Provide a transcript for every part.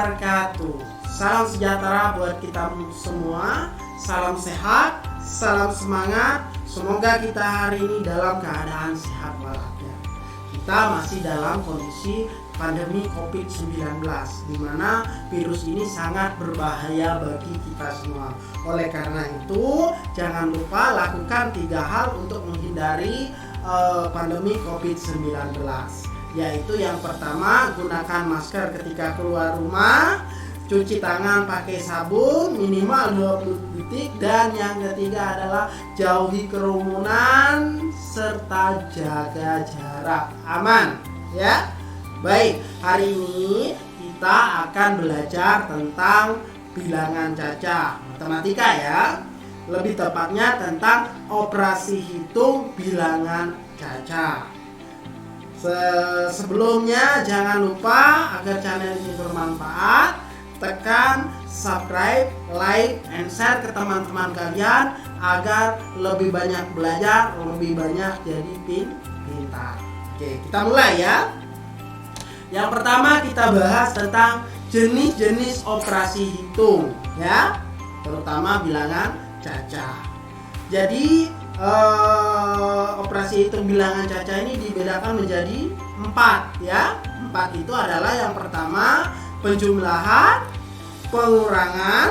wabarakatuh. Salam sejahtera buat kita semua. Salam sehat, salam semangat. Semoga kita hari ini dalam keadaan sehat walafiat. Kita masih dalam kondisi pandemi COVID-19, di mana virus ini sangat berbahaya bagi kita semua. Oleh karena itu, jangan lupa lakukan 3 hal untuk menghindari pandemi COVID-19. Yaitu yang pertama, gunakan masker ketika keluar rumah, cuci tangan pakai sabun minimal 20 detik, dan yang ketiga adalah jauhi kerumunan serta jaga jarak aman, ya. Baik, hari ini kita akan belajar tentang bilangan cacah matematika, ya. Lebih tepatnya tentang operasi hitung bilangan cacah. Sebelumnya jangan lupa agar channel ini bermanfaat, tekan subscribe, like, and share ke teman-teman kalian agar lebih banyak belajar, lebih banyak jadi pintar. Oke, kita mulai ya. Yang pertama kita bahas tentang jenis-jenis operasi hitung, ya, terutama bilangan cacah. Jadi operasi hitung bilangan cacah ini dibedakan menjadi 4, ya. 4 itu adalah yang pertama penjumlahan, pengurangan,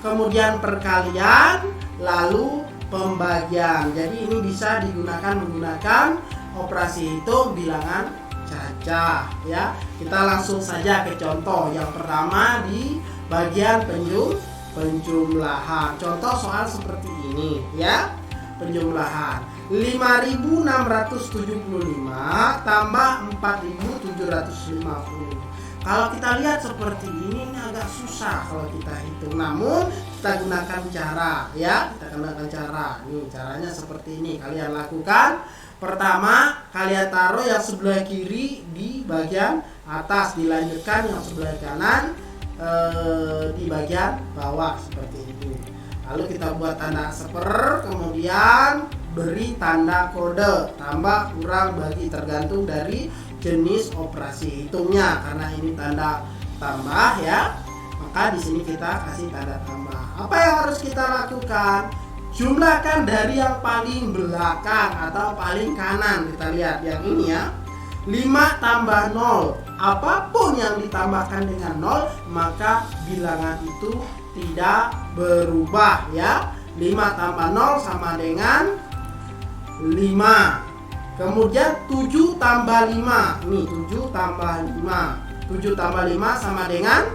kemudian perkalian, lalu pembagian. Jadi ini bisa digunakan menggunakan operasi hitung bilangan cacah, ya. Kita langsung saja ke contoh. Yang pertama di bagian penjumlahan. Contoh soal seperti ini, ya. Penjumlahan 5.675 tambah 4.750. Kalau kita lihat seperti ini agak susah kalau kita hitung. Namun kita gunakan cara, ya. Kita gunakan cara. Nih caranya seperti ini. Kalian lakukan. Pertama, kalian taruh yang sebelah kiri di bagian atas, dilanjutkan yang sebelah kanan di bagian bawah seperti ini. Lalu kita buat tanda seper, kemudian beri tanda kode tambah kurang bagi, tergantung dari jenis operasi hitungnya. Karena ini tanda tambah, ya, maka di sini kita kasih tanda tambah. Apa yang harus kita lakukan? Jumlahkan dari yang paling belakang atau paling kanan. Kita lihat yang ini, ya. 5 tambah 0. Apapun yang ditambahkan dengan 0, maka bilangan itu tidak berubah, ya. 5 tambah 0 sama dengan 5. Kemudian 7 tambah 5. Ini 7 tambah 5. 7 tambah 5 sama dengan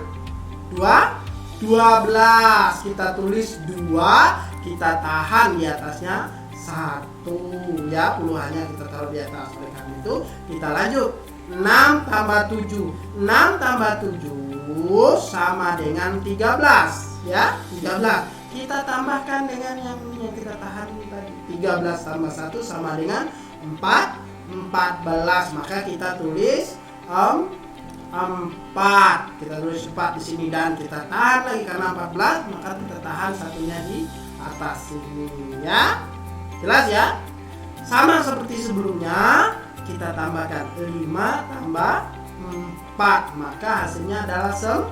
12. Kita tulis 2, kita tahan di atasnya 1, ya. Puluhannya kita taruh di atas. Oleh karena itu kita lanjut. 6 tambah 7. 6 tambah 7 sama dengan 13, ya. 13. Kita tambahkan dengan yang kita tahan tadi. 13 tambah 1 sama dengan 14. Maka kita tulis 4. Kita tulis 4 di sini dan kita tahan lagi karena 14, maka kita tahan satunya di atas sini, ya. Jelas, ya? Sama seperti sebelumnya, kita tambahkan 5 tambah 4, maka hasilnya adalah 9.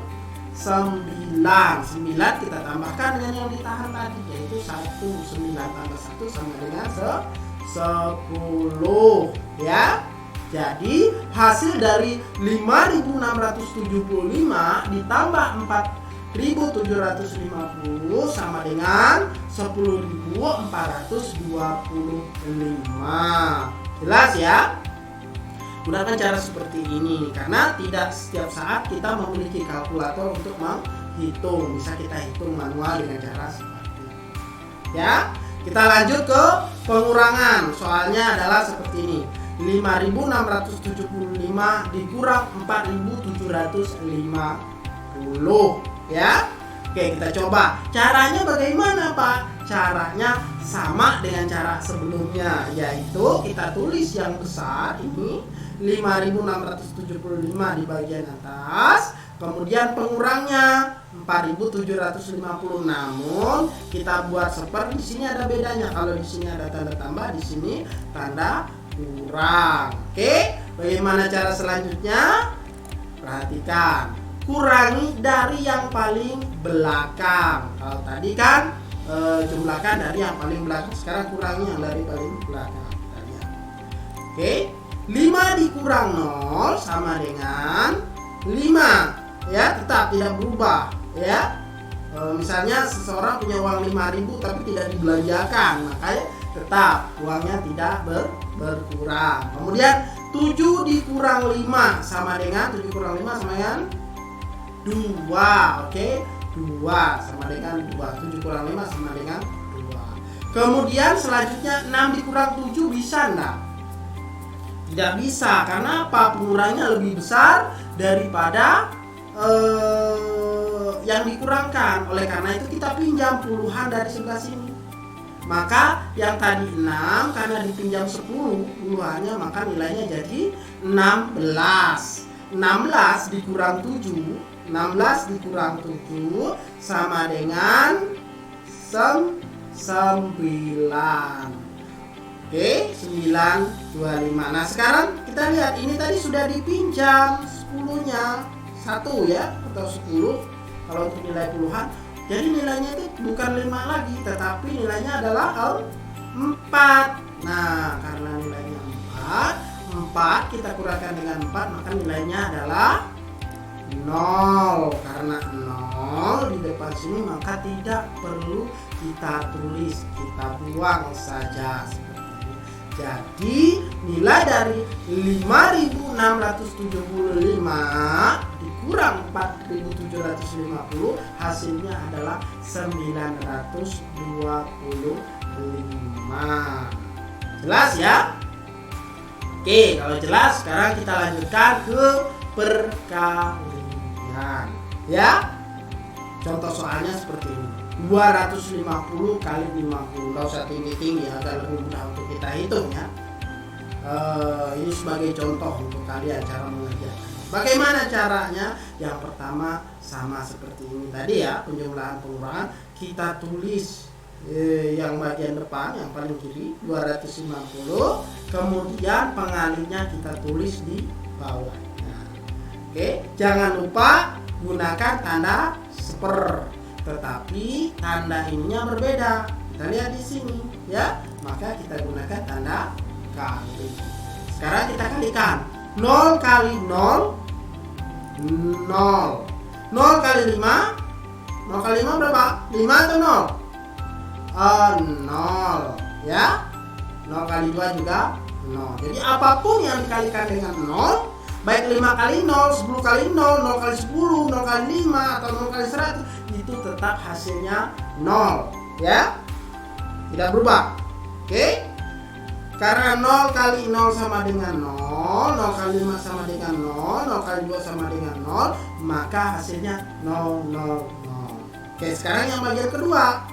9 kita tambahkan dengan yang ditahan tadi, yaitu 1. 9 tambah 1 sama dengan 10, ya. Jadi hasil dari 5.675 ditambah 4.750 sama dengan 10.425. Jelas, ya? Gunakan cara seperti ini karena tidak setiap saat kita memiliki kalkulator untuk menghitung. Bisa kita hitung manual dengan cara seperti ini, ya. Kita lanjut ke pengurangan. Soalnya adalah seperti ini. 5.675 dikurang 4.750, ya. Oke, kita coba. Caranya bagaimana, Pak? Caranya sama dengan cara sebelumnya, yaitu kita tulis yang besar ini 5.675 di bagian atas, kemudian pengurangnya 4.750. Namun kita buat seperti di sini ada bedanya. Kalau di sini ada tanda tambah, di sini tanda kurang. Oke, bagaimana cara selanjutnya? Perhatikan. kurangi dari yang paling belakang. Kalau tadi kan jumlahkan dari yang paling belakang, sekarang kurangi yang dari paling belakang. Oke, 5 dikurang 0 sama dengan 5, ya, tetap tidak berubah, ya. Misalnya seseorang punya uang 5.000 tapi tidak dibelanjakan, makanya tetap uangnya tidak berkurang. Kemudian 7 dikurang 5 sama dengan 7 kurang 5 sama dengan 2. Oke, 2 sama dengan 2. 7 kurang 5 sama dengan 2. Kemudian selanjutnya 6 dikurang 7 bisa enggak? Tidak bisa, karena apa? Pengurangnya lebih besar daripada yang dikurangkan. Oleh karena itu kita pinjam puluhan dari sebelah sini. Maka yang tadi 6 karena dipinjam 10 puluhannya, maka nilainya jadi 16. 16 dikurang 7, 16 dikurang 7 sama dengan 9. Oke, 925. Nah, sekarang kita lihat ini tadi sudah dipinjam 10-nya 1 ya, atau 10 kalau untuk nilai puluhan. Jadi nilainya itu bukan 5 lagi, tetapi nilainya adalah 4. Nah, karena nilainya 4 kita kurangkan dengan 4, maka nilainya adalah 0. Karena 0 di depan sini, maka tidak perlu kita tulis, kita buang saja seperti ini. Jadi nilai dari 5.675 dikurang 4.750, hasilnya adalah 925. Jelas ya? Oke, kalau jelas sekarang kita lanjutkan ke perkalian, ya. Contoh soalnya seperti ini. 250 kali 50. Nggak usah tinggi-tinggi, agak lebih mudah untuk kita hitung ya. Ini sebagai contoh untuk kalian cara mengerjakan. Bagaimana caranya? Yang pertama sama seperti ini tadi ya, penjumlahan pengurangan. Kita tulis yang bagian depan yang paling kiri 250, kemudian pengalinya kita tulis di bawahnya. Oke, jangan lupa gunakan tanda seper, tetapi tanda ininya berbeda. Kita lihat di sini ya, maka kita gunakan tanda kali. Sekarang kita kalikan 0 kali 0 0 kali 5, 0 kali 5 berapa? 5 atau 0? 0 ya. 0 kali 2 juga 0. Jadi apapun yang dikalikan dengan 0, baik 5 kali 0, 10 kali 0, 0 kali 10, 0 kali 5 atau 0 kali 100, itu tetap hasilnya 0 ya. Tidak berubah. Oke? Karena 0 kali 0 sama dengan 0, 0 kali 5 sama dengan 0, 0 kali 2 sama dengan 0, maka hasilnya 0, 0, 0. Oke, sekarang yang bagian kedua.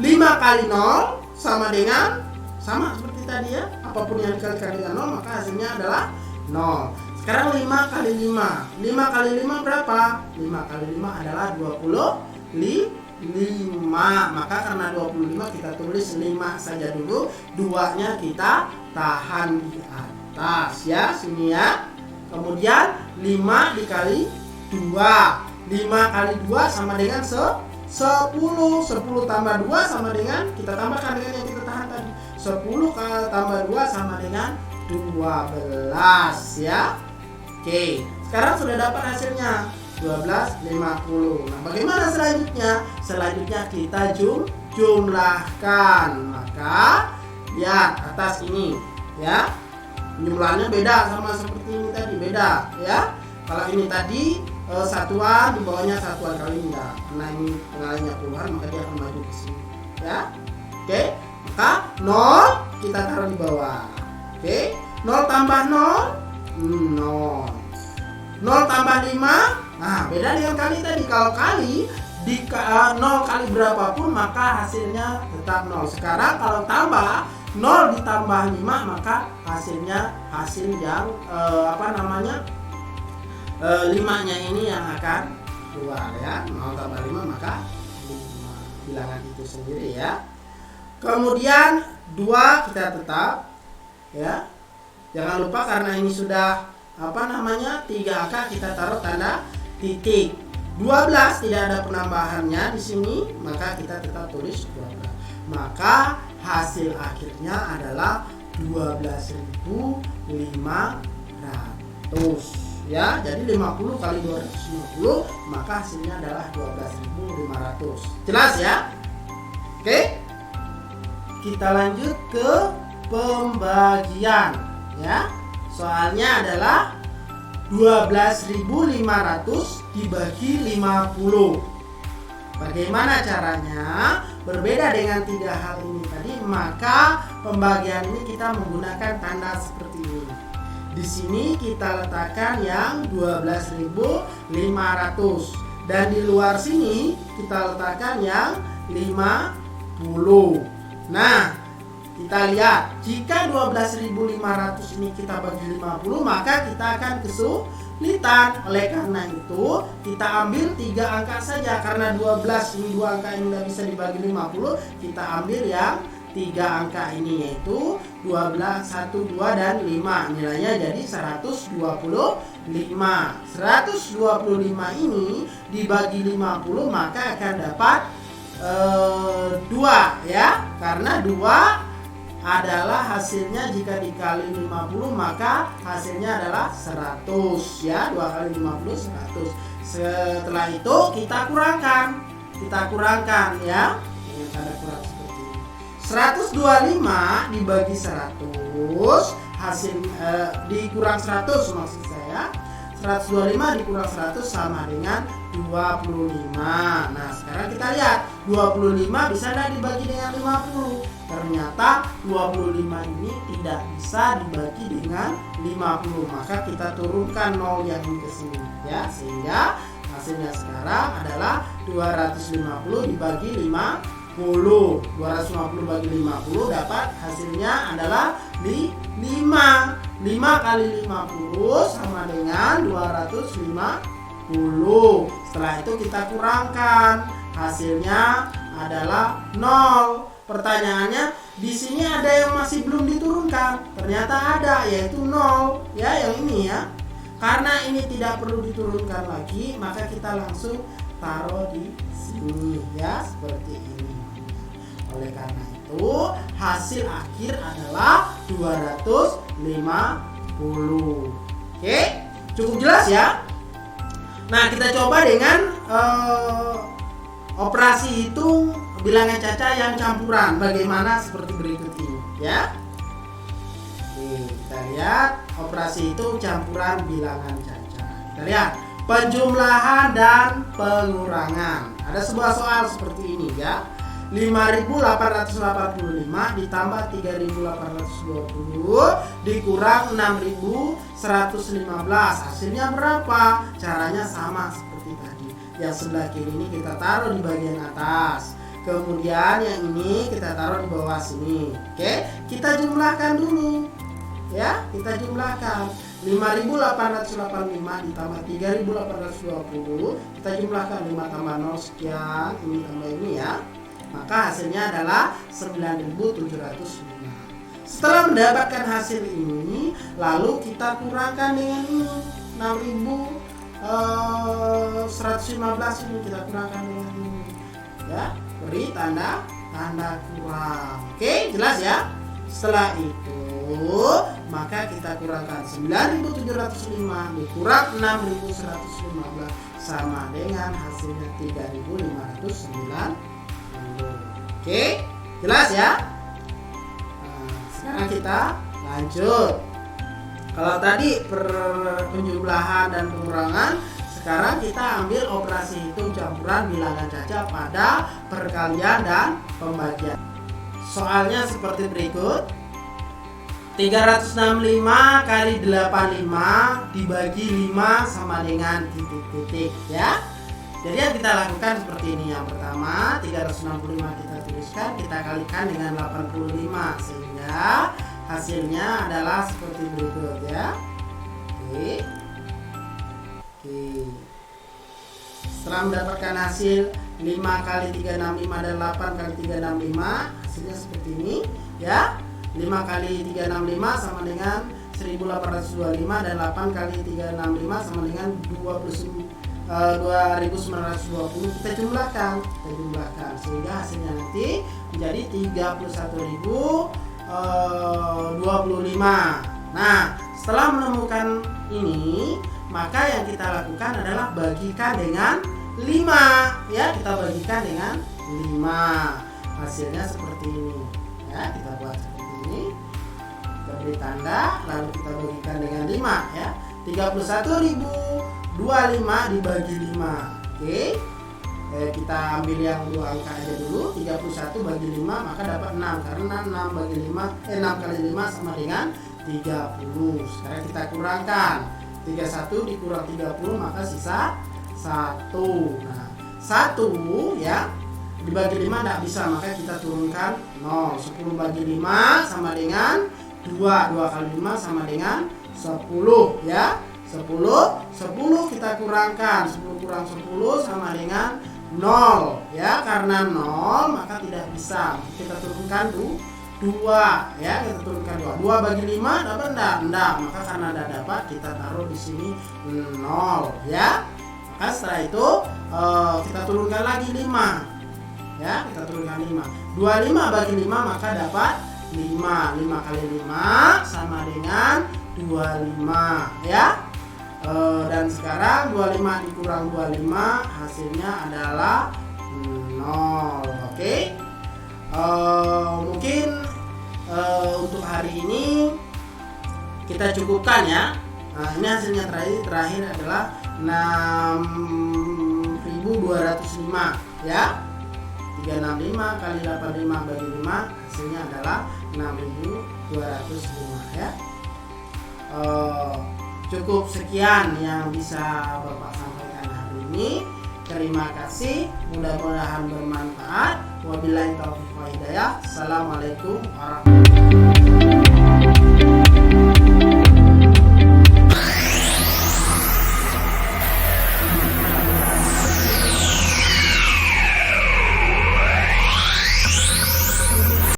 5 kali 0 sama dengan, sama seperti tadi ya, apapun yang dikalikan dengan 0 maka hasilnya adalah 0. Sekarang 5 kali 5, 5 kali 5 berapa? 5 kali 5 adalah 25. Maka karena 25 kita tulis 5 saja dulu, 2-nya kita tahan di atas ya, sini ya. Kemudian 5 dikali 2, 5 kali 2 sama dengan 10. 10 tambah 2 sama dengan, kita tambahkan dengan yang kita tahan tadi, 10 tambah 2 sama dengan 12 ya. Oke, sekarang sudah dapat hasilnya 1250. Nah, bagaimana selanjutnya? Selanjutnya kita jumlahkan. Maka lihat atas ini ya, jumlahnya beda sama seperti ini tadi, beda ya. Kalau ini tadi satuan, di bawahnya satuan, kali ini enggak, karena ini pengalinya puluhan, maka dia akan maju ke sini ya. Oke, maka 0 kita taruh di bawah. Oke, 0 tambah 0 0, 0 tambah 5. Nah, beda dengan kali tadi. Kalau kali di 0 kali berapapun maka hasilnya tetap 0. Sekarang kalau tambah 0 ditambah 5 maka hasilnya hasil yang 5-nya ini yang akan keluar ya. 0 tambah 5 maka 5, bilangan itu sendiri ya. Kemudian 2 kita tetap ya. Jangan lupa karena ini sudah 3 angka, kita taruh tanda titik 12, tidak ada penambahannya di sini, maka kita tetap tulis 12. Maka hasil akhirnya adalah 12.500 ya. Jadi 50 kali 250, maka hasilnya adalah 12.500. Jelas ya? Oke. Kita lanjut ke pembagian ya. Soalnya adalah 12.500 dibagi 50. Bagaimana caranya? Berbeda dengan 3 hal ini tadi, maka pembagian ini kita menggunakan tanda seperti ini. Di sini kita letakkan yang 12.500 dan di luar sini kita letakkan yang 50. Nah, kita lihat, jika 12.500 ini kita bagi 50, maka kita akan kesulitan. Oleh karena itu, kita ambil 3 angka saja. Karena 12 ini 2 angka ini tidak bisa dibagi 50, kita ambil yang 3 angka ini, yaitu 12, 1, 2, dan 5. Nilainya jadi 125. 125 ini dibagi 50, maka akan dapat 2 ya. Karena 2 adalah hasilnya jika dikali 50, maka hasilnya adalah 100 ya. 2 kali 50 100. Setelah itu kita kurangkan ya dengan tanda kurang seperti ini. 125 dibagi 100 hasil dikurang 100 maksud saya. 125 dikurang 100 sama dengan 25. Nah, sekarang kita lihat 25 bisa tidak dibagi dengan 50. Ternyata 25 ini tidak bisa dibagi dengan 50. Maka kita turunkan 0 yang ini ke sini ya, sehingga hasilnya sekarang adalah 250 dibagi 50. 250 bagi 50 dapat hasilnya adalah 5. 5 kali 50 sama dengan 250. Setelah itu kita kurangkan, hasilnya adalah 0. Pertanyaannya, di sini ada yang masih belum diturunkan. Ternyata ada, yaitu 0 ya, yang ini ya. Karena ini tidak perlu diturunkan lagi, maka kita langsung taruh di sini ya, seperti ini. Oleh karena itu, hasil akhir adalah 250. Oke, cukup jelas ya. Nah, kita coba dengan operasi hitung bilangan caca yang campuran. Bagaimana seperti berikut ini ya. Oke, kita lihat operasi hitung campuran bilangan caca. Kita lihat penjumlahan dan pengurangan. Ada sebuah soal seperti ini ya. 5.885 ditambah 3.820 dikurang 6.115. Hasilnya berapa? Caranya sama seperti tadi. Yang sebelah kiri ini kita taruh di bagian atas. Kemudian yang ini kita taruh di bawah sini. Oke, kita jumlahkan dulu. Ya, kita jumlahkan. 5.885 ditambah 3.820, kita jumlahkan 5 tambah 0 sekian, ini tambah ini ya. Maka hasilnya adalah 9.705. Setelah mendapatkan hasil ini, lalu kita kurangkan dengan ini 6.115 ini kita kurangkan dengan ini. Ya, beri tanda kurang. Oke, jelas ya? Setelah itu, maka kita kurangkan 9.705 dikurang 6.115 sama dengan hasilnya 3.509. Oke, jelas ya? Nah, sekarang kita lanjut. Kalau tadi penjumlahan dan pengurangan, sekarang kita ambil operasi hitung campuran bilangan caca pada perkalian dan pembagian. Soalnya seperti berikut. 365 kali 85 dibagi 5 sama dengan titik-titik ya. Jadi yang kita lakukan seperti ini. Yang pertama 365 kita tuliskan, kita kalikan dengan 85 sehingga hasilnya adalah seperti berikut ya. Oke. Setelah mendapatkan hasil 5 kali 365 dan 8 kali 365, hasilnya seperti ini ya. 5 kali 365 sama dengan 1825 dan 8 kali 365 sama dengan 2.920 kita jumlahkan sehingga hasilnya nanti menjadi 31.025. Nah, setelah menemukan ini, maka yang kita lakukan adalah bagikan dengan 5 ya, kita bagikan dengan 5. Hasilnya seperti ini ya, kita buat seperti ini, kita beri tanda lalu kita bagikan dengan 5 ya. 31.025 dibagi 5. Oke. Kita ambil yang dua angka aja dulu. 31 bagi 5 maka dapat 6, karena 6 bagi 5 6 kali 5 sama dengan 30. Sekarang kita kurangkan 31 dikurang 30 maka sisa 1. Nah, 1 ya dibagi 5 tidak bisa, maka kita turunkan 0. 10 bagi 5 sama dengan 2 kali 5 sama dengan 10 ya. 10 kita kurangkan, 10 kurang 10 sama dengan 0 ya. Karena 0 maka tidak bisa, kita turunkan 2 ya, kita turunkan 2 bagi 5 dapat enggak, maka karena tidak dapat kita taruh di sini 0 ya. Maka setelah itu kita turunkan lagi 5 ya, kita turunkan 5. 25 bagi 5 maka dapat 5. 5 kali 5 sama dengan 25 ya. Dan sekarang 25 dikurang 25 hasilnya adalah 0. Oke. Mungkin untuk hari ini kita cukupkan ya. Nah, ini hasilnya terakhir adalah 6.205 ya. 365 kali 85 bagi 5 hasilnya adalah 6.205 ya. Cukup sekian yang bisa Bapak sampaikan hari ini. Terima kasih, mudah-mudahan bermanfaat. Wabillahi taufiq wal hidayah. Assalamualaikum warahmatullahi wabarakatuh.